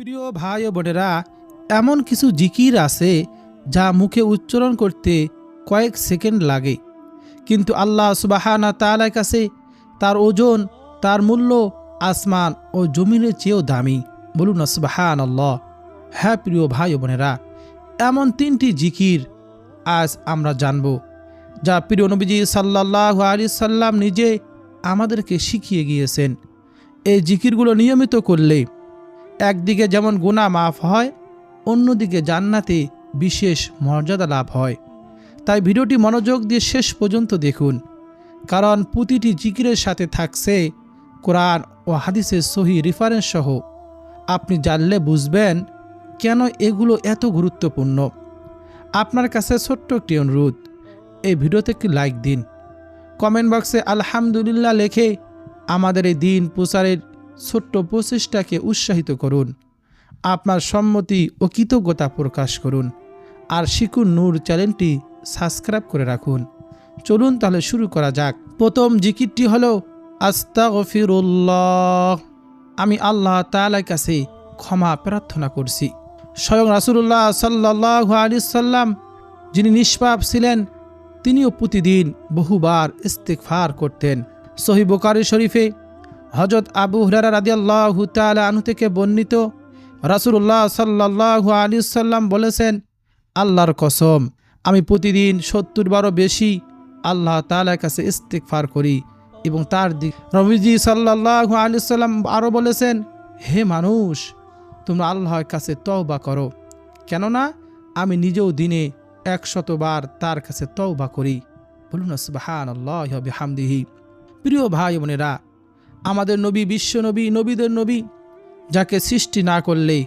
প্রিয় ভাই ও বোনেরা, এমন কিছু জিকির আছে যা মুখে উচ্চারণ করতে কয়েক সেকেন্ড লাগে, কিন্তু আল্লাহ সুবহানাহু তাআলার কাছে তার ওজন, তার মূল্য আসমান ও জমিনের চেয়েও দামি। বলুন না সুবহানাল্লাহ। হ্যাঁ প্রিয় ভাই ও বোনেরা, এমন তিনটি জিকির আজ আমরা জানব, যা প্রিয় নবীজি সাল্লাল্লাহু আলাইহি সাল্লাম নিজে আমাদেরকে শিখিয়ে গিয়েছেন। এই জিকিরগুলো নিয়মিত করলে একদিকে যেমন গুনাহ মাফ হয়, অন্যদিকে জান্নাতে বিশেষ মর্যাদা লাভ হয়। তাই ভিডিওটি মনোযোগ দিয়ে শেষ পর্যন্ত দেখুন, কারণ প্রতিটি জিকিরের সাথে থাকছে কোরআন ও হাদিসের সহি রেফারেন্স সহ। আপনি জানলে বুঝবেন কেন এগুলো এত গুরুত্বপূর্ণ। আপনার কাছে ছোট্ট একটি অনুরোধ, এই ভিডিওতে একটি লাইক দিন, কমেন্ট বক্সে আলহামদুলিল্লাহ লিখে আমাদের এই দিন প্রচারের ছোট্ট প্রচেষ্টাকে উৎসাহিত করুন। আপনার সম্মতি ও কৃতজ্ঞতা প্রকাশ করুন, আর শিকুন নূর চ্যানেলটি সাবস্ক্রাইব করে রাখুন। চলুন তাহলে শুরু করা যাক। প্রথম জিকিরটি হলো আস্তাগফিরুল্লাহ। আমি আল্লাহ তাআলার কাছে ক্ষমা প্রার্থনা করছি। স্বয়ং রাসূলুল্লাহ সাল্লাল্লাহু আলাইহি সাল্লাম, যিনি নিষ্পাপ ছিলেন, তিনিও প্রতিদিন বহুবার ইস্তিগফার করতেন। সহিহ বুখারী শরীফে হযরত আবু হুরায়রা রাদিয়াল্লাহু তাআলা আনহু থেকে বর্ণিত, রাসূলুল্লাহ সাল্লাল্লাহু আলাইহি সাল্লাম বলেছেন, আল্লাহর কসম, আমি প্রতিদিন 70 বারও বেশি আল্লাহ তাআলার কাছে ইস্তিগফার করি। এবং তার নবীজি সাল্লাল্লাহু আলাইহি সাল্লাম আরও বলেছেন, হে মানুষ, তোমরা আল্লাহর কাছে তওবা করো, কেননা আমি নিজেও দিনে 100 বার তার কাছে তওবা করি। বলুন সুবহানাল্লাহি ওয়া বিহামদিহি। প্রিয় ভাই বোনেরা, আমাদের নবী বিশ্ব নবী, নবীদের নবী, যাকে সৃষ্টি না করলে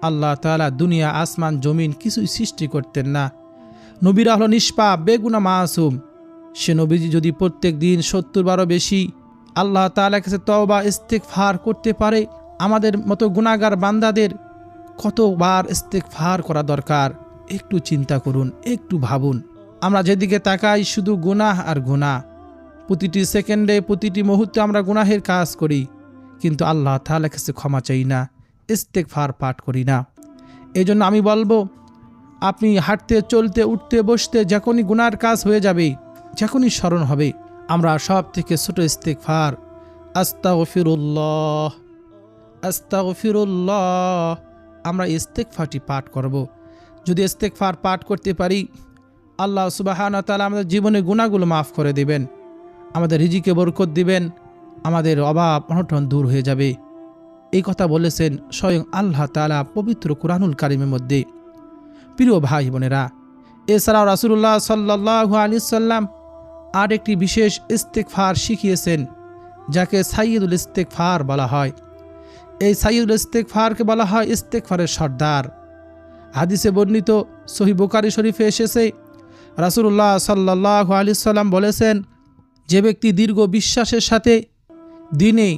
আল্লাহ তাআলা দুনিয়া আসমান জমিন কিছুই সৃষ্টি করতেন না। নবীরা হলো নিষ্পাপ, বেগুনাহ, মাসুম। সে নবীজি যদি প্রত্যেক দিন 70 বারও বেশি আল্লাহ তাআলার কাছে তওবা ইস্তিগফার করতে পারে, আমাদের মতো গুনাহগার বান্দাদের কতবার ইস্তিগফার করা দরকার একটু চিন্তা করুন, একটু ভাবুন। আমরা যেদিকে তাকাই শুধু গুনাহ আর গুনাহ। প্রতিটি সেকেন্ডে, প্রতিটি মুহূর্তে আমরা গুনাহের কাজ করি, কিন্তু আল্লাহ তাআলার কাছে ক্ষমা চাই না, ইস্তিগফার পাঠ করি না। এই জন্য আমি বলবো, আপনি হাঁটতে, চলতে, উঠতে, বসতে যখনই গুনার কাজ হয়ে যাবে, যখনই স্মরণ হবে, আমরা সব থেকে ছোট ইস্তিগফার আস্তাগফিরুল্লাহ, আস্তাগফিরুল্লাহ, আমরা ইস্তিগফারটি পাঠ করব। যদি ইস্তিগফার পাঠ করতে পারি, আল্লাহ সুবহানাহু ওয়া তাআলা আমাদের জীবনের গুনাহগুলো মাফ করে দিবেন, আমাদের রিজিকে বরকত দিবেন, আমাদের অভাব অনটন দূর হয়ে যাবে। এই কথা বলেছেন স্বয়ং আল্লাহ তাআলা পবিত্র কুরআনুল কারীমের মধ্যে। প্রিয় ভাই বোনেরা, এছাড়াও রাসূলুল্লাহ সাল্লাল্লাহু আলাইহি সাল্লাম আর একটি বিশেষ ইস্তিগফার শিখিয়েছেন, যাকে সাইয়্যিদুল ইস্তিগফার বলা হয়। এই সাইয়্যিদুল ইস্তিগফারকে বলা হয় ইস্তিগফারের সর্দার। হাদিসে বর্ণিত সহিহ বুখারী শরীফে এসেছে, রাসূলুল্লাহ সাল্লাল্লাহু আলাইহি সাল্লাম বলেছেন, যে ব্যক্তি দীর্ঘ বিশ্বাসের সাথে দিনে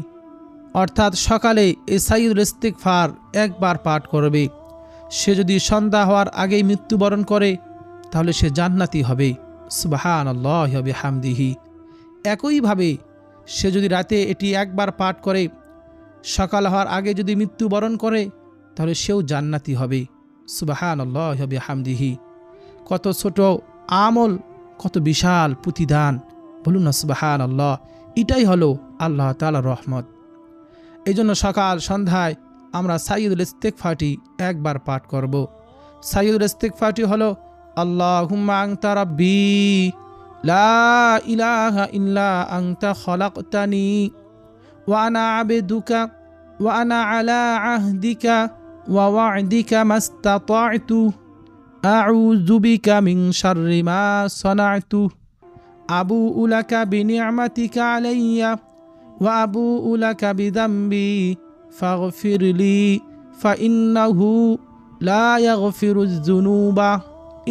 অর্থাৎ সকালে এই সাইয়্যিদুল ইস্তিগফার একবার পাঠ করবে, সে যদি সন্ধ্যা হওয়ার আগেই মৃত্যুবরণ করে, তাহলে সে জান্নাতি হবে। সুবহানাল্লাহি ওয়া বিহামদিহি। একইভাবে সে যদি রাতে এটি একবার পাঠ করে, সকাল হওয়ার আগে যদি মৃত্যুবরণ করে, তাহলে সেও জান্নাতি হবে। সুবহানাল্লাহি ওয়া বিহামদিহি। কত ছোট আমল, কত বিশাল প্রতিদান। বলুন না সুবহানাল্লাহ। এটাই হলো আল্লাহ তাআলার রহমত। এই জন্য সকাল সন্ধ্যায় আমরা সাইয়্যিদুল ইস্তিগফারটি একবার পাঠ করব। সাইয়্যিদুল ইস্তিগফারটি হলো, আল্লাহুম্মা আনতা রাব্বি লা ইলাহা ইল্লা আনতা খলাকতানি ওয়া আনা আবদুকা ওয়া আনা আলা আহদিকা ওয়া ওয়া'দিকা মাস্তাতা'তু আউযু বিকা মিন শাররি মা সানা'তু আবুউ লাকা বিনি'মাতিকা আলাইয়া ওয়া আবুউ লাকা বিযামবি ফাগফিরলি ফাইন্নাহু লা ইয়াগফিরুয যুনুবা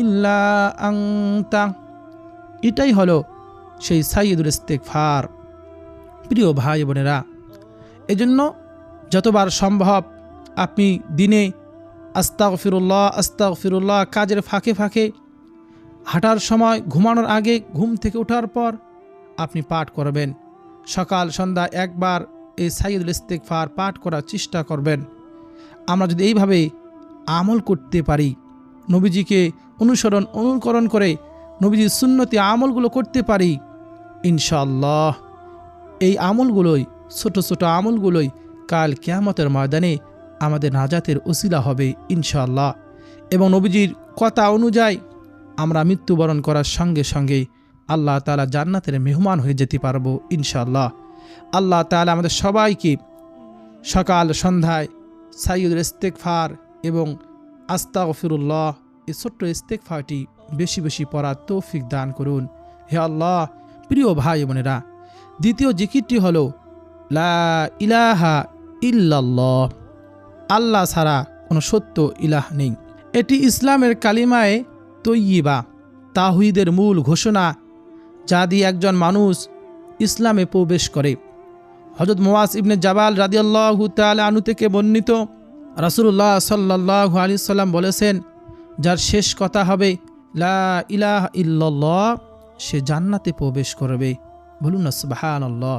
ইল্লা আনতা। এটাই হলো সেই সাইয়্যিদুল ইস্তিগফার। প্রিয় ভাই বোনেরা, এজন্য যতবার সম্ভব আপনি দিনে আস্তাগফিরুল্লাহ, আস্তাগফিরুল্লাহ কাজের ফাঁকে ফাঁকে, হাঁটার সময়, ঘুমানোর আগে, ঘুম থেকে ওঠার পর আপনি পাঠ করবেন। সকাল সন্ধ্যা একবার এই সাইয়্যিদুল ইস্তিগফার পাঠ করার চেষ্টা করবেন। আমরা যদি এইভাবে আমল করতে পারি, নবীজিকে অনুকরণ করে নবীজির সুন্নতি আমলগুলো করতে পারি, ইনশাআল্লাহ এই আমলগুলোই, ছোট ছোট আমলগুলোই কাল কিয়ামতের ময়দানে আমাদের নাজাতের ওসিলা হবে ইনশাআল্লাহ। এবং নবীজির কথা অনুযায়ী আমরা মৃত্যুবরণ করার সঙ্গে সঙ্গে আল্লাহ তাআলা জান্নাতের মেহমান হয়ে যেতে পারবো ইনশাআল্লাহ। আল্লাহ তাআলা আমাদের সবাইকে সকাল সন্ধ্যায় সাইয়্যিদুল ইস্তেগফার এবং আস্তাগফিরুল্লাহ এই ছোট্ট ইস্তেগফারটি বেশি বেশি পড়ার তৌফিক দান করুন। হে আল্লাহ, প্রিয় ভাই বোনেরা, দ্বিতীয় জিকিরটি হলো লা ইলাহা ইল্লাল্লাহ, আল্লাহ ছাড়া কোনো সত্য ইলাহ নেই। এটি ইসলামের কালিমায়ে তৈয়িবা, তাওহীদের মূল ঘোষণা, যা দিয়ে একজন মানুষ ইসলামে প্রবেশ করে। হযরত মুআজ ইবনে জাবাল রাদিয়াল্লাহু তাআলা আনহু থেকে বর্ণিত, রাসূলুল্লাহ সাল্লাল্লাহু আলাইহি সাল্লাম বলেছেন, যার শেষ কথা হবে লা ইলাহা ইল্লাল্লাহ, সে জান্নাতে প্রবেশ করবে। বলুন না সুবহানাল্লাহ।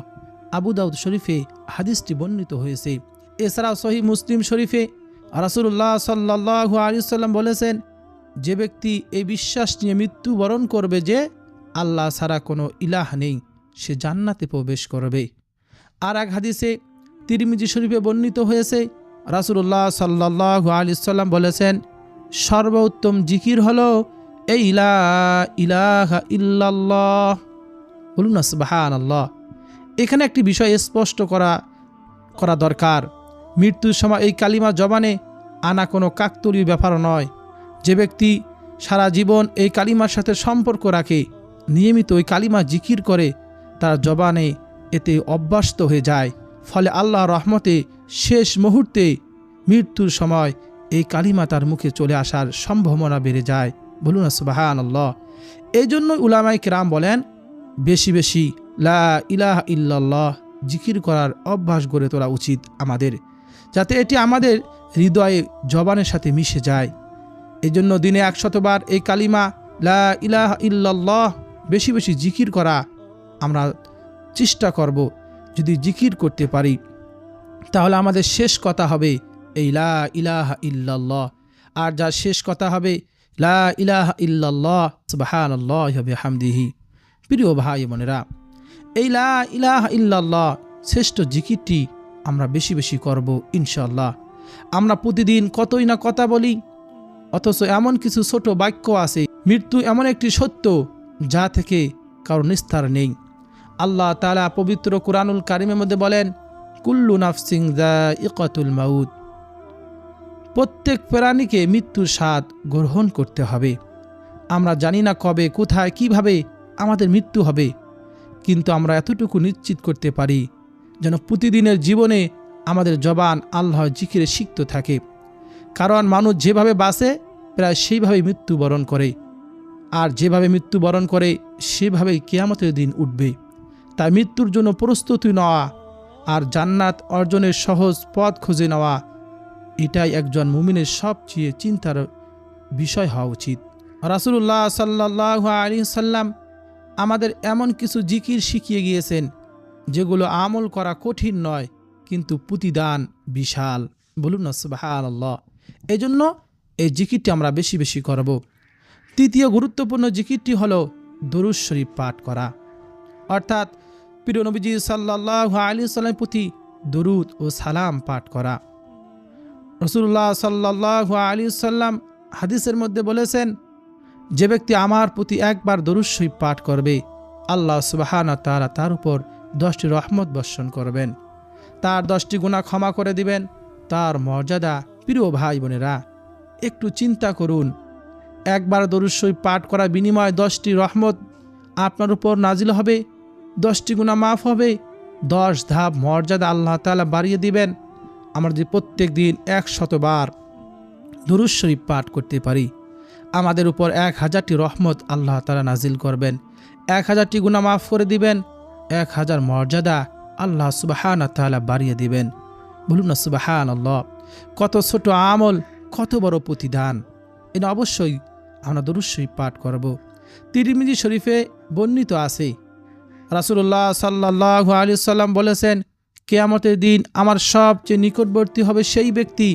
আবু দাউদ শরীফে হাদিসটি বর্ণিত হয়েছে। এছাড়াও সহিহ মুসলিম শরীফে রাসূলুল্লাহ সাল্লাল্লাহু আলাইহি সাল্লাম বলেছেন, যে ব্যক্তি এই বিশ্বাস নিয়ে মৃত্যুবরণ করবে যে আল্লাহ ছাড়া কোনো ইলাহ নেই, সে জান্নাতে প্রবেশ করবে। আর এক হাদিসে তিরমিজি শরীফে বর্ণিত হয়েছে, রাসূলুল্লাহ সাল্লাল্লাহু আলাইহি সাল্লাম বলেছেন, সর্বোত্তম জিকির হলো এই লা ইলাহা ইল্লাল্লাহ। বলুন না সুবহানাল্লাহ। এখানে একটি বিষয় স্পষ্ট করা দরকার, মৃত্যুর সময় এই কালিমা জবানে আনা কোনো কাকতালীয় ব্যাপার নয়। যে ব্যক্তি সারা জীবন এই কালিমার সাথে সম্পর্ক রাখে, নিয়মিত ওই কালিমা জিকির করে, তার জবানে এতে অভ্যস্ত হয়ে যায়, ফলে আল্লাহর রহমতে শেষ মুহূর্তে মৃত্যুর সময় এই কালিমা তার মুখে চলে আসার সম্ভাবনা বেড়ে যায়। বলুন সুবহানাল্লাহ। এই জন্য উলামায়ে কেরাম বলেন, বেশি বেশি লা ইলাহা ইল্লাল্লাহ জিকির করার অভ্যাস গড়ে তোলা উচিত আমাদের, যাতে এটি আমাদের হৃদয়ে জবানের সাথে মিশে যায়। এই জন্য দিনে 100 বার এই কালিমা লা ইলাহা ইল্লাল্লাহ বেশি বেশি জিকির করা আমরা চেষ্টা করব। যদি জিকির করতে পারি তাহলে আমাদের শেষ কথা হবে এই লা ইলাহা ইল্লাল্লাহ, আর যার শেষ কথা হবে লা ইলাহা ইল্লাল্লাহ সুবহানাল্লাহি ওয়া বিহামদিহি। প্রিয় ভাই বোনেরা, এই লা ইলাহা ইল্লাল্লাহ শ্রেষ্ঠ জিকিরটি আমরা বেশি বেশি করব ইনশাআল্লাহ। আমরা প্রতিদিন কতই না কথা বলি, অথচ এমন কিছু ছোট বাক্য আছে, মৃত্যু এমন একটি সত্য যা থেকে কারো নিস্তার নেই। আল্লাহ তাআলা পবিত্র কুরআনুল কারীমের মধ্যে বলেন, কুল্লু নাফসিন যায়িকাতুল মাউত, প্রত্যেক প্রাণীকে মৃত্যুর স্বাদ গ্রহণ করতে হবে। আমরা জানি না কবে, কোথায়, কিভাবে আমাদের মৃত্যু হবে, কিন্তু আমরা এতটুকু নিশ্চিত করতে পারি যেন প্রতিদিনের জীবনে আমাদের জবান আল্লাহর জিকিরে সিক্ত থাকে। কারণ মানুষ যেভাবে বাঁচে প্রায় সেইভাবে মৃত্যুবরণ করে, আর যেভাবে মৃত্যুবরণ করে সেভাবেই কিয়ামতের দিন উঠবে। তাই মৃত্যুর জন্য প্রস্তুতি নেওয়া আর জান্নাত অর্জনের সহজ পথ খুঁজে নেওয়া, এটাই একজন মুমিনের সবচেয়ে চিন্তার বিষয় হওয়া উচিত। রাসূলুল্লাহ সাল্লাল্লাহু আলাইহি সাল্লাম আমাদের এমন কিছু জিকির শিখিয়ে গিয়েছেন যেগুলো আমল করা কঠিন নয়, কিন্তু প্রতিদান বিশাল। বলুন না সুবহানাল্লাহ। এই জন্য এই জিকিরটি আমরা বেশি বেশি করব। তৃতীয় গুরুত্বপূর্ণ জিকিরটি হলো দরুদ শরীফ পাঠ করা, অর্থাৎ প্রিয় নবীজি সাল্লাল্লাহু আলাইহি সাল্লামের প্রতি দরুদ ও সালাম পাঠ করা। রাসূলুল্লাহ সাল্লাল্লাহু আলাইহি সাল্লাম হাদিসের মধ্যে বলেছেন, যে ব্যক্তি আমার প্রতি একবার দরুদ শরীফ পাঠ করবে, আল্লাহ সুবহানাহু ওয়া তাআলা তার উপর 10টি রহমত বর্ষণ করবেন, তার 10টি গুনাহ ক্ষমা করে দিবেন। তার মর্যাদা, প্রিয় ভাই বোনেরা, একটু চিন্তা করুন, একবার দরুদ শরীফ পাঠ করার বিনিময়ে 10টি রহমত আপনার উপর নাজিল হবে, 10টি গুনাহ মাফ হবে, 10 ধাপ মর্যাদা আল্লাহ তাআলা বাড়িয়ে দিবেন। আমরা যদি প্রত্যেক দিন 100 বার দরুদ শরীফ পাঠ করতে পারি, আমাদের উপর 1000টি রহমত আল্লাহ তাআলা নাজিল করবেন, 1000টি গুনাহ মাফ করে দিবেন, 1000 মর্যাদা আল্লাহ সুবহানাহু ওয়া তাআলা বাড়িয়ে দিবেন। বলুন না সুবহানাল্লাহ। কত ছোট আমল, কত বড় প্রতিদান। এটা অবশ্যই আমরা দরুদ শরীফ পাঠ করব। তিরমিজি শরীফে বর্ণিত আছে, রাসূলুল্লাহ সাল্লাল্লাহু আলাইহি সাল্লাম বলেছেন, কিয়ামতের দিন আমার সবচেয়ে নিকটবর্তী হবে সেই ব্যক্তি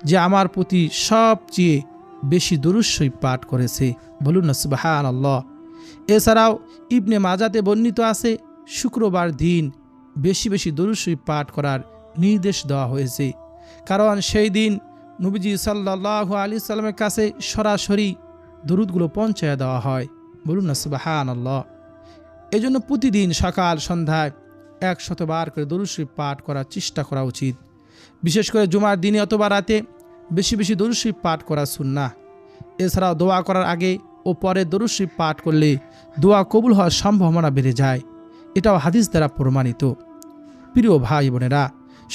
যে আমার প্রতি সবচেয়ে বেশি দরুদ শরীফ পাঠ করেছে। বলুন না সুবহানাল্লাহ। এছাড়াও ইবনে মাজাতে বর্ণিত আছে শুক্রবার দিন বেশি বেশি দরুদ শরীফ পাঠ করার নির্দেশ দেওয়া হয়েছে, কারণ সেই দিন নবীজি সাল্লাল্লাহু আলাইহি সাল্লামের কাছে সরাসরি দরুদগুলো পৌঁছায় দেওয়া হয়। বলুন না সুবহানাল্লাহ। এজন্য প্রতিদিন সকাল সন্ধ্যায় 100 বার করে দরুদ শরীফ পাঠ করার চেষ্টা করা উচিত। বিশেষ করে জুমার দিনে অথবা রাতে বেশি বেশি দরুদ শরীফ পাঠ করা সুন্নাহ। এছাড়াও দোয়া করার আগে ও পরে দরুদ শরীফ পাঠ করলে দোয়া কবুল হওয়ার সম্ভাবনা বেড়ে যায়। এটাও হাদিস দ্বারা প্রমাণিত। প্রিয় ভাই বোনেরা,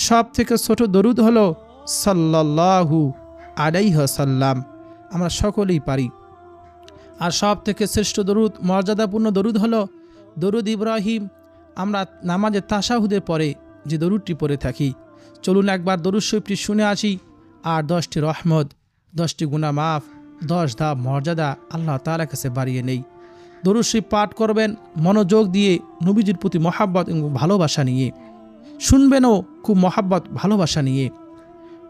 সব থেকে ছোট দরুদ হলো সাল্লাল্লাহু আলাইহি ওয়াসাল্লাম, আমরা সকলেই পারি। আর সব থেকে শ্রেষ্ঠ দরুদ, মর্যাদাপূর্ণ দরুদ হলো দরুদ ইব্রাহিম। আমরা নামাজে তাশাহুদের পরে যে দরুদটি পড়ে থাকি, চলুন একবার দরুদ শরীফটি শুনে আসি। আর 10টি রহমত, 10টি গুনাহ মাফ, 10 ধাপ মর্যাদা আল্লাহ তাআলার কাছে বাড়িয়ে নেই। দরুদ শরীফ পাঠ করবেন মনোযোগ দিয়ে, নবীজির প্রতি মহাব্বত এবং ভালোবাসা নিয়ে শুনবেনও, খুব মহাব্বত ভালোবাসা নিয়ে।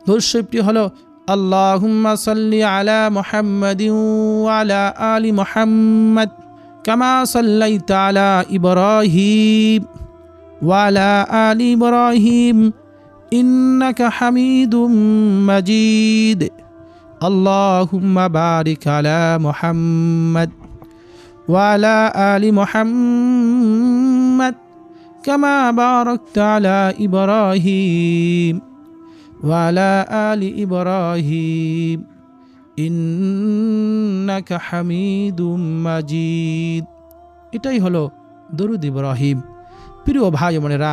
দরুদ শরীফটি হলো আল্লাহুম্মা সাল্লি আলা মুহাম্মাদিন ওয়া আলা আলি মুহাম্মাদ কামা সাল্লাইতা আলা ইব্রাহিম ওয়া আলা আলি ইব্রাহিম ইন্নাকা হামিদুম মাজিদ। আল্লাহুম্মা বারিক আলা মুহাম্মাদ ওয়া আলা আলি মুহাম্মাদ কামা বারাকতা আলা ইব্রাহিম ওয়া আলা আলি ইব্রাহিম ইন্নাকা হামিদুম মাজিদ। এটাই হলো দরুদ ইব্রাহিম। প্রিয় ভাই বোনেরা,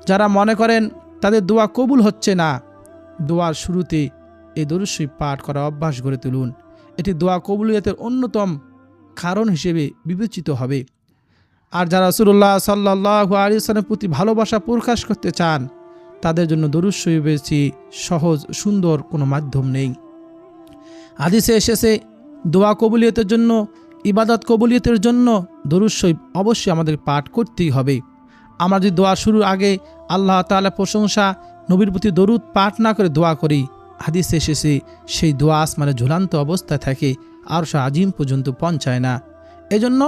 যারা মনে করেন তাদের দোয়া কবুল হচ্ছে না, দোয়ার শুরুতে এই দরুদ শরীফ পাঠ করা অভ্যাস গড়ে তুলুন। এটি দোয়া কবুলিয়তের অন্যতম কারণ হিসেবে বিবেচিত হবে। আর যারা রাসূলুল্লাহ সাল্লাল্লাহু আলাইহি ওয়াসাল্লামের প্রতি ভালোবাসা প্রকাশ করতে চান, তাদের জন্য দরুদ শরীফের চেয়ে সহজ সুন্দর কোনো মাধ্যম নেই। হাদিসে এসেছে দোয়া কবুলিয়তের জন্য, ইবাদত কবুলিয়তের জন্য দরুদ শরীফ অবশ্যই আমাদের পাঠ করতেই হবে। আমরা যদি দোয়া শুরুর আগে আল্লাহ তাআলার প্রশংসা, নবীর প্রতি দরুদ পাঠ না করে দোয়া করি, হাদিসে এসেছে সেই দোয়া আসমানে ঝুলন্ত অবস্থায় থাকে, আরশ আজিম পর্যন্ত পৌঁছায় না। এজন্য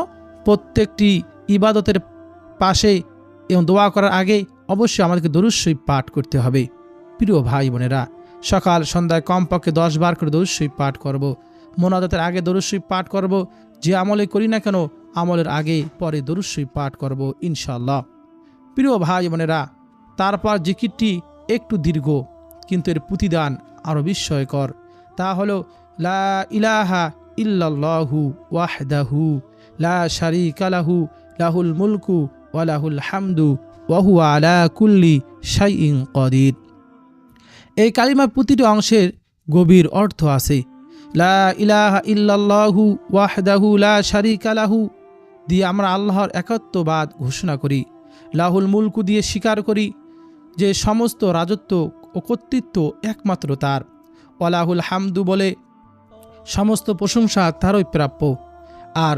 প্রত্যেকটি ইবাদতের পাশে এবং দোয়া করার আগে অবশ্যই আমাদেরকে দরুদ শরীফ পাঠ করতে হবে। প্রিয় ভাই বোনেরা, সকাল সন্ধ্যায় কমপক্ষে 10 বার করে দরুদ শরীফ পাঠ করব। মোনাজাতের আগে দরুদ শরীফ পাঠ করব। যে আমলে করি না কেন আমলের আগে পরে দরুদ শরীফ পাঠ করব ইনশাআল্লাহ। প্রিয় ভাই বোনেরা, তারপর জিকিরটি একটু দীর্ঘ, কিন্তু এর প্রতিদান আরও বিস্ময়কর। তা হলো লা ইলাহা ইল্লাল্লাহু ওয়াহদাহু লা শারীকা লাহু লাহুল মুলকু ওয়া লাহুল হামদু ওয়া হুয়া আলা কুল্লি শাইইন কাদির। এই কালিমার প্রতিটি অংশের গভীর অর্থ আছে। লা ইলাহা ইল্লাল্লাহু ওয়াহদাহু লা শারীকা লাহু দিয়ে আমরা আল্লাহর একত্ববাদ ঘোষণা করি। লাহুল মুলকু দিয়ে স্বীকার করি যে সমস্ত রাজত্ব ও কর্তৃত্ব একমাত্র তার। ওয়ালাহুল হামদু বলে সমস্ত প্রশংসা তারই প্রাপ্য। আর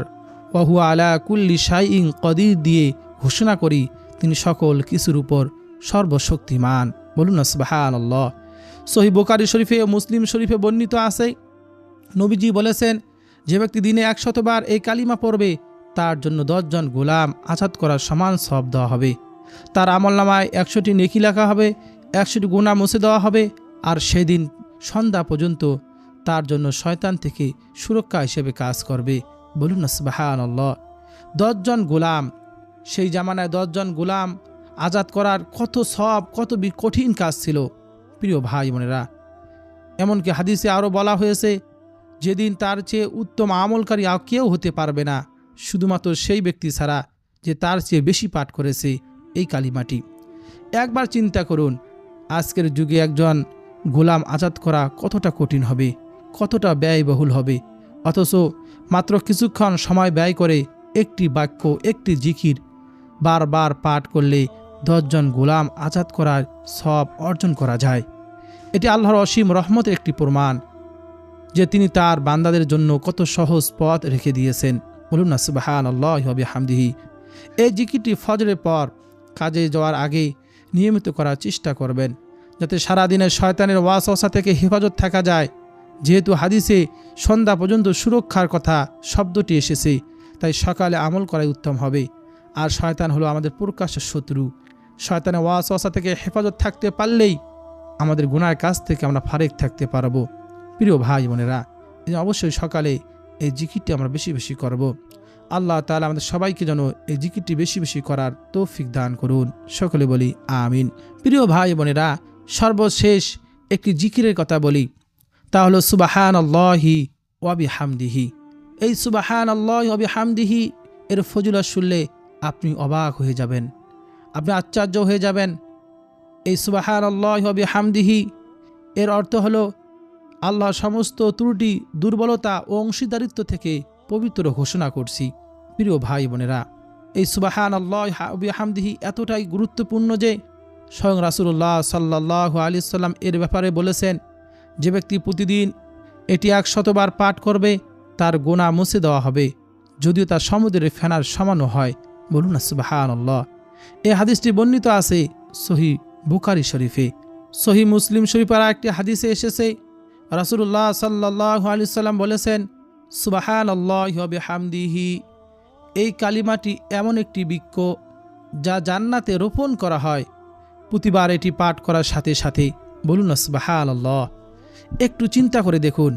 ওয়া হুয়া আলা কুল্লি শাইইন কাদির দিয়ে ঘোষণা করি তিনি সকল কিছুর উপর সর্বশক্তিমান। বলুন না সুবহানাল্লাহ। সহিহ বুখারী শরীফে ও মুসলিম শরীফে বর্ণিত আছে, নবীজি বলেছেন, যে ব্যক্তি দিনে 100 বার এই কালিমা পড়বে তার জন্য 10 জন গোলাম আজাদ করার সমান সওয়াব দেওয়া হবে। তার আমলনামায় 100টি নেকি লেখা হবে, 100টি গুনাহ মুছে দেওয়া হবে। আর সেদিন সন্ধ্যা পর্যন্ত তার জন্য শয়তান থেকে সুরক্ষা হিসেবে কাজ করবে। বলুন না সুবহানাল্লাহ। 10 জন গোলাম, সেই জামানায় 10 জন গোলাম আজাদ করার কত সওয়াব, কত কঠিন কাজ ছিল প্রিয় ভাই বোনেরা। এমনকি হাদিসে আরও বলা হয়েছে, যেদিন তার চেয়ে উত্তম আমলকারী আর কেউ হতে পারবে না, শুধুমাত্র সেই ব্যক্তি ছাড়া যে তার চেয়ে বেশি পাঠ করেছে এই কালিমাটি। একবার চিন্তা করুন, আজকের যুগে একজন গোলাম আজাদ করা কতটা কঠিন হবে, কতটা ব্যয়বহুল হবে, অথচ মাত্র কিছুক্ষণ সময় ব্যয় করে একটি বাক্য, একটি জিকির বারবার পাঠ করলে 10 জন গোলাম আজাদ করার সওয়াব অর্জন করা যায়। এটি আল্লাহর অসীম রহমতের একটি প্রমাণ যে তিনি তার বান্দাদের জন্য কত সহজ পথ রেখে দিয়েছেন। বলুন না সুবহানাল্লাহি ওয়া বিহামদিহি। এই জিকিরটি ফজরের পর কাজে যাওয়ার আগে নিয়মিত করার চেষ্টা করবেন, যাতে সারাদিনের শয়তানের ওয়াসওয়াসা থেকে হেফাজত থাকা যায়। যেহেতু হাদিসে সন্ধ্যা পর্যন্ত সুরক্ষার কথা শব্দটি এসেছে, তাই সকালে আমল করাই উত্তম হবে। আর শয়তান হলো আমাদের প্রকাশ্য শত্রু। শয়তানের ওয়াসওয়াসা থেকে হেফাজত থাকতে পারলেই আমাদের গুনাহের কাছ থেকে আমরা ফারেক থাকতে পারবো। প্রিয় ভাই বোনেরা, অবশ্যই সকালে এই জিকিরটি আমরা বেশি বেশি করব। আল্লাহ তাআলা আমাদের সবাইকে যেন এই জিকিরটি বেশি বেশি করার তৌফিক দান করুন। সকলে বলি আমিন। প্রিয় ভাই বোনেরা, সর্বশেষ একটি জিকিরের কথা বলি, তা হলো সুবহানাল্লাহি ওয়া বিহামদিহি। এই সুবহানাল্লাহি ওয়া বিহামদিহি এর ফজিলত শুনলে আপনি অবাক হয়ে যাবেন, আপনি আশ্চর্য হয়ে যাবেন। এই সুবহানাল্লাহি ওয়া বিহামদিহি এর অর্থ হলো আল্লাহ সমস্ত ত্রুটি, দুর্বলতা ও অংশীদারিত্ব থেকে পবিত্র ঘোষণা করছি। প্রিয় ভাই বোনেরা, এই সুবহানাল্লাহি ওয়া বিহামদিহি এতটাই গুরুত্বপূর্ণ যে স্বয়ং রাসূলুল্লাহ সাল্লাল্লাহু আলাইহি সাল্লাম এর ব্যাপারে বলেছেন, যে ব্যক্তি প্রতিদিন এটি 100 বার পাঠ করবে তার গুনাহ মুছে দেওয়া হবে, যদিও তা সমুদ্রের ফেনার সমানও হয়। বলুন না সুবহানাল্লাহ। এই হাদিসটি বর্ণিত আছে সহিহ বুখারী শরীফে। সহিহ মুসলিম শরীফের একটি হাদিসে এসেছে, রাসূলুল্লাহ সাল্লাল্লাহু আলাইহি সাল্লাম বলেছেন, সুবহানাল্লাহি ওয়া বিহামদিহি এই কালিমাটি এমন একটি বৃক্ষ যা জান্নাতে রোপণ করা হয় প্রতিবার এটি পাঠ করার সাথে সাথে। বলুন না সুবহানাল্লাহ। একটু চিন্তা করে দেখুন,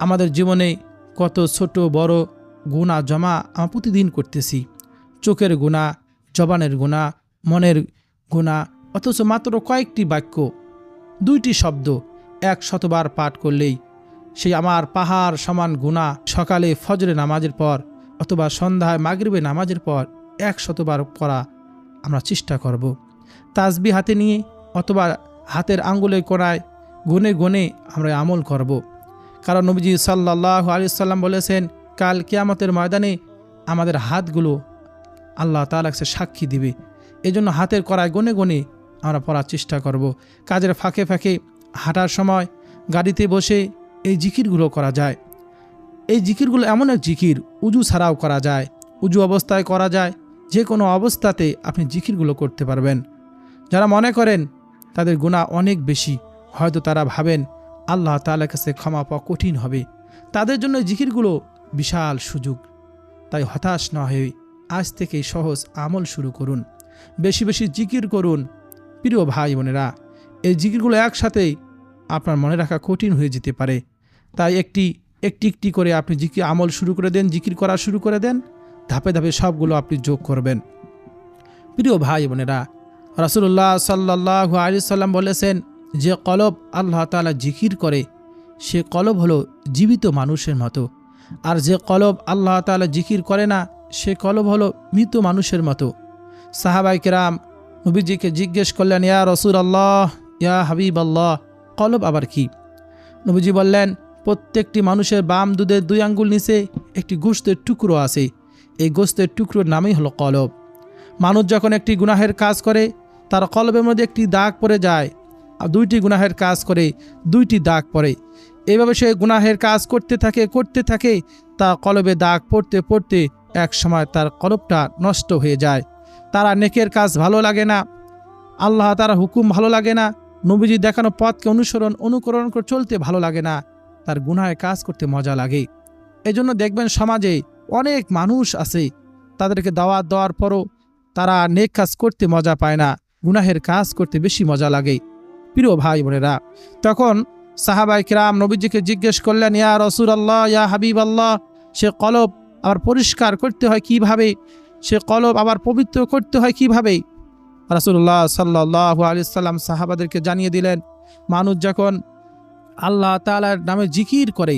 আমাদের জীবনে কত ছোট বড় গুনাহ জমা আমরা প্রতিদিন করতেছি। চোখের গুনাহ, জবানের গুনাহ, মনের গুনাহ, অথচ মাত্র কয়েকটি বাক্য, 2টি শব্দ 100 বার পাঠ করলেই সেই আমার পাহাড় সমান গুনাহ সকালে ফজরে নামাজের পর অথবা সন্ধ্যায় মাগরিবে নামাজের পর 100 বার করা আমরা চেষ্টা করব। তাসবিহ হাতে নিয়ে অথবা হাতের আঙ্গুলের কোণায় গুনে গুনে আমরা আমল করব। কারণ নবীজি সাল্লাল্লাহু আলাইহি সাল্লাম বলেছেন, কাল কিয়ামতের ময়দানে আমাদের হাতগুলো আল্লাহ তাআলার কাছে সাক্ষী দিবে। এজন্য হাতের কড়ায় গুনে গুনে আমরা পড়ার চেষ্টা করব। কাজের ফাঁকে ফাঁকে, হাঁটার সময়, গাড়িতে বসে এই জিকিরগুলো করা যায়। এই জিকিরগুলো এমন এক জিকির, উজু ছাড়াও করা যায়, উজু অবস্থায় করা যায়, যে কোনো অবস্থাতে আপনি জিকিরগুলো করতে পারবেন। যারা মনে করেন তাদের গুনাহ অনেক বেশি, হয়তো তারা ভাবেন আল্লাহ তাআলার কাছে ক্ষমা পাওয়া কঠিন হবে, তাদের জন্য জিকিরগুলো বিশাল সুযোগ। তাই হতাশ না হয়ে আজ থেকেই সহজ আমল শুরু করুন, বেশি বেশি জিকির করুন। প্রিয় ভাই বোনেরা, এই জিকিরগুলো একসাথেই আপনার মনে রাখা কঠিন হয়ে যেতে পারে। তাই একটি একটি করে আপনি জিকির আমল শুরু করে দেন, জিকির করা শুরু করে দেন, ধাপে ধাপে সবগুলো আপনি যোগ করবেন। প্রিয় ভাই বোনেরা, রাসূলুল্লাহ সাল্লাল্লাহু আলাইহি সাল্লাম বলেছেন, যে কলব আল্লাহ তাআলা জিকির করে সে কলব হলো জীবিত মানুষের মতো, আর যে কলব আল্লাহ তাআলা জিকির করে না সে কলব হলো মৃত মানুষের মতো। সাহাবায়ে কেরাম নবীজিকে জিজ্ঞেস করলেন, ইয়া রাসূলুল্লাহ, ইয়া হাবিবাল্লাহ, কলব আবার কি? নবীজি বললেন, প্রত্যেকটি মানুষের বাম দুধের 2 আঙ্গুল নিচে একটি গোশতের টুকরো আছে, এই গোশতের টুকরোর নামই হলো কলব। মানুষ যখন একটি গুনাহের কাজ করে তার কলবের মধ্যে একটি দাগ পড়ে যায়, আর 2টি গুনাহের কাজ করে 2টি দাগ পড়ে। এইভাবে সে গুনাহের কাজ করতে থাকে, তার কলবে দাগ পড়তে পড়তে এক সময় তার কলবটা নষ্ট হয়ে যায়। তারা নেকের কাজ ভালো লাগে না, আল্লাহ তার হুকুম ভালো লাগে না, নবীজি দেখানো পথকে অনুকরণ করে চলতে ভালো লাগে না, তার গুনাহের কাজ করতে মজা লাগে। এজন্য দেখবেন সমাজে অনেক মানুষ আছে, তাদেরকে দাওয়াত দেওয়ার পরও তারা নেক কাজ করতে মজা পায় না, গুনাহের কাজ করতে বেশি মজা লাগে। প্রিয় ভাই বোনেরা, তখন সাহাবায়ে কেরাম নবীজিকে জিজ্ঞেস করলেন, ইয়া রাসূলুল্লাহ, ইয়া হাবিবাল্লাহ, সে কলব আবার পরিষ্কার করতে হয় কিভাবে, সে কলব আবার পবিত্র করতে হয় কিভাবে? রাসূলুল্লাহ সাল্লাল্লাহু আলাইহি সাল্লাম সাহাবাদেরকে জানিয়ে দিলেন, মানুষ যখন আল্লাহ তাআলার নামে জিকির করে,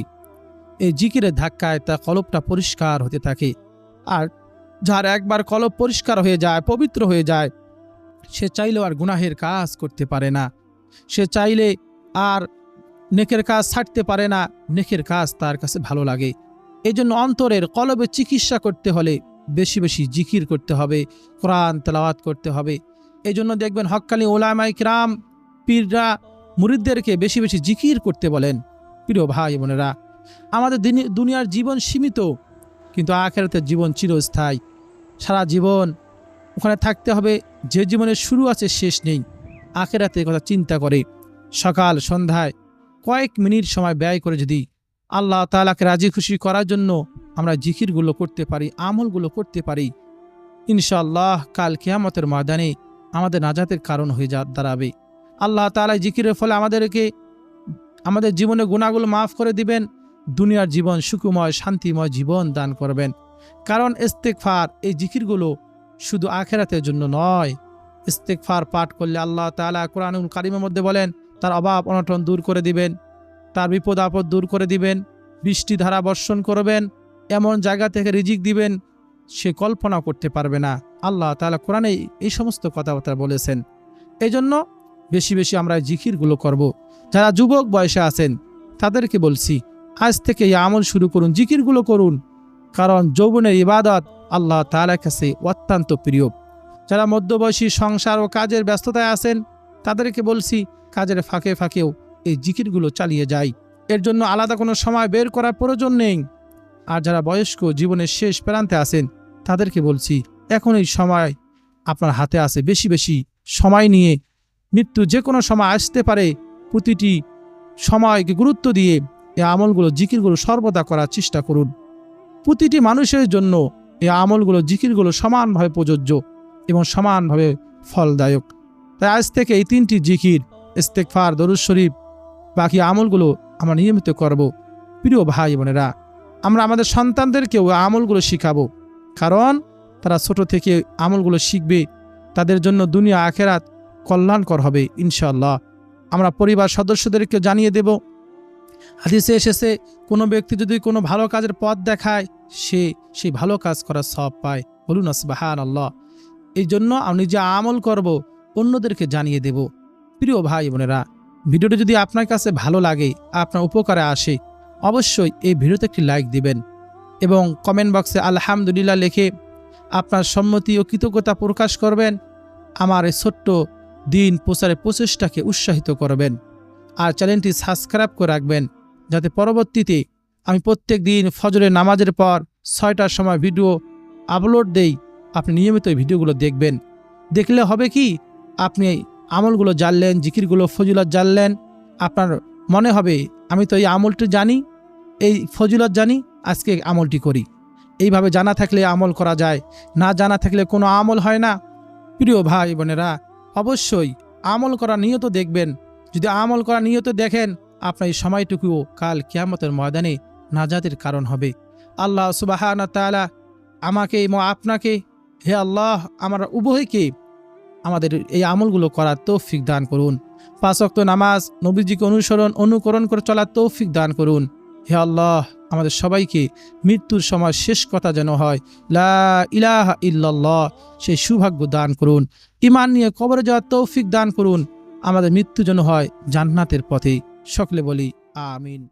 এই জিকিরের ধাক্কায় তার কলবটা পরিষ্কার হতে থাকে। আর যার একবার কলব পরিষ্কার হয়ে যায়, পবিত্র হয়ে যায়, সে চাইলেও আর গুনাহের কাজ করতে পারে না, সে চাইলে আর নেকের কাজ ছাড়তে পারে না, নেকের কাজ তার কাছে ভালো লাগে। এই জন্য অন্তরের কলবের চিকিৎসা করতে হলে বেশি বেশি জিকির করতে হবে, কোরআন তেলাওয়াত করতে হবে। এই জন্য দেখবেন হক্কানি উলামায়ে কিরাম, পীররা মুরিদদেরকে বেশি বেশি জিকির করতে বলেন। প্রিয় ভাই বোনেরা, আমাদের দুনিয়ার জীবন সীমিত, কিন্তু আখিরাতের জীবন চিরস্থায়ী। সারা জীবন ওখানে থাকতে হবে, যে জীবনের শুরু আছে শেষ নেই। আখিরাতের কথা চিন্তা করে সকাল সন্ধ্যায় কয়েক মিনিট সময় ব্যয় করে যদি আল্লাহ তাআলাকে রাজি খুশি করার জন্য আমরা জিকিরগুলো করতে পারি, আমলগুলো করতে পারি, ইনশাআল্লাহ কাল কিয়ামতের ময়দানে আমাদের নাজাতের কারণ হয়ে দাঁড়াবে। আল্লাহ তাআলা জিকিরের ফলে আমাদের জীবনে গুনাহগুলো মাফ করে দিবেন, দুনিয়ার জীবন সুখময় শান্তিময় জীবন দান করবেন। কারণ ইস্তেগফার, এই জিকিরগুলো শুধু আখিরাতের জন্য নয়। ইস্তেগফার পাঠ করলে আল্লাহ তাআলা কোরআনুল কারীমের মধ্যে বলেন তার অভাব অনটন দূর করে দিবেন, তার বিপদ আপদ দূর করে দিবেন, বৃষ্টি ধারা বর্ষণ করবেন, এমন জায়গা থেকে রিজিক দিবেন সে কল্পনা করতে পারবে না। আল্লাহ তাআলা কোরআনে এই সমস্ত কথাবার্তা বলেছেন। এই জন্য বেশি বেশি আমরা জিকিরগুলো করব। যারা যুবক বয়সে আছেন তাদেরকে বলছি আজ থেকে এই আমল শুরু করুন, জিকিরগুলো করুন, কারণ যৌবনের ইবাদত আল্লাহ তাআলার কাছে অত্যন্ত প্রিয়। যারা মধ্যবয়সী সংসার ও কাজের ব্যস্ততায় আছেন তাদেরকে বলছি কাজের ফাঁকে ফাঁকেও এই জিকিরগুলো চালিয়ে যায়, এর জন্য আলাদা কোনো সময় বের করার প্রয়োজন নেই। আর যারা বয়স্ক জীবনের শেষ প্রান্তে আছেন তাদেরকে বলছি এখন এই সময় আপনার হাতে আছে, বেশি বেশি সময় নিয়ে, মৃত্যু যে কোনো সময় আসতে পারে, প্রতিটি সময়কে গুরুত্ব দিয়ে এই আমলগুলো জিকিরগুলো সর্বদা করার চেষ্টা করুন। প্রতিটি মানুষের জন্য এই আমলগুলো জিকিরগুলো সমানভাবে প্রযোজ্য এবং সমানভাবে ফলদায়ক। তাই আজ থেকে এই 3টি জিকির, ইস্তেগফার, দরুদ শরীফ, বাকি আমলগুলো আমরা নিয়মিত করব। প্রিয় ভাই বোনেরা, আমরা আমাদের সন্তানদেরকেও আমলগুলো শিখাবো, কারণ তারা ছোট থেকে আমলগুলো শিখবে, তাদের জন্য দুনিয়া আখিরাত কল্যাণকর হবে ইনশাআল্লাহ। আমরা পরিবার সদস্যদেরকে জানিয়ে দেব, হাদিসে এসেছে কোনো ব্যক্তি যদি কোনো ভালো কাজের পথ দেখায় সে সেই ভালো কাজ করার সওয়াব পায়। বলুন সুবহানাল্লাহ। এই জন্য আমি নিজে আমল করব, অন্যদেরকে জানিয়ে দেব। প্রিয় ভাই বোনেরা, ভিডিওটি যদি আপনার কাছে ভালো লাগে, আপনার উপকারে আসে, অবশ্যই এই ভিডিওতে একটি লাইক দিবেন এবং কমেন্ট বক্সে আলহামদুলিল্লাহ লিখে আপনার সম্মতি ও কৃতজ্ঞতা প্রকাশ করবেন। আমার এই ছোট্ট দিন প্রচারের প্রচেষ্টাকে উৎসাহিত করবেন। আর চ্যানেলটি সাবস্ক্রাইব করে রাখবেন, যাতে পরবর্তীতে আমি প্রত্যেক দিন ফজরের নামাজের পর 6টার সময় ভিডিও আপলোড দেই। আপনি নিয়মিত এই ভিডিওগুলো দেখবেন। দেখলে হবে কি, আপনি আমলগুলো জানলেন, জিকিরগুলো ফজিলত জানলেন, আপনার মনে হবে আমি তো এই আমলটি জানি, এই ফজিলত জানি, আজকে আমলটি করি। এইভাবে জানা থাকলে আমল করা যায়, না জানা থাকলে কোনো আমল হয় না। প্রিয় ভাই বোনেরা, অবশ্যই আমল করা নিয়ত দেখবেন। যদি আমল করা নিয়ত দেখেন, আপনার এই সময়টুকুও কাল কিয়ামতের ময়দানে নাজাতের কারণ হবে। আল্লাহ সুবহানাহু ওয়া তাআলা আমাকে এবং আপনাকে, হে আল্লাহ, আমরা উভয়কে আমাদের এই আমলগুলো করার তৌফিক দান করুন। 5 ওয়াক্ত নামাজ, নবীজিকে অনুকরণ করে চলার তৌফিক দান করুন। হে আল্লাহ, আমাদের সবাইকে মৃত্যুর সময় শেষ কথা যেন হয় লা ইলাহা ইল্লাল্লাহ, সেই সৌভাগ্য দান করুন। ঈমান নিয়ে কবরে যাওয়ার তৌফিক দান করুন। আমাদের মৃত্যু যেন হয় জান্নাতের পথে। সকলে বলি আমিন।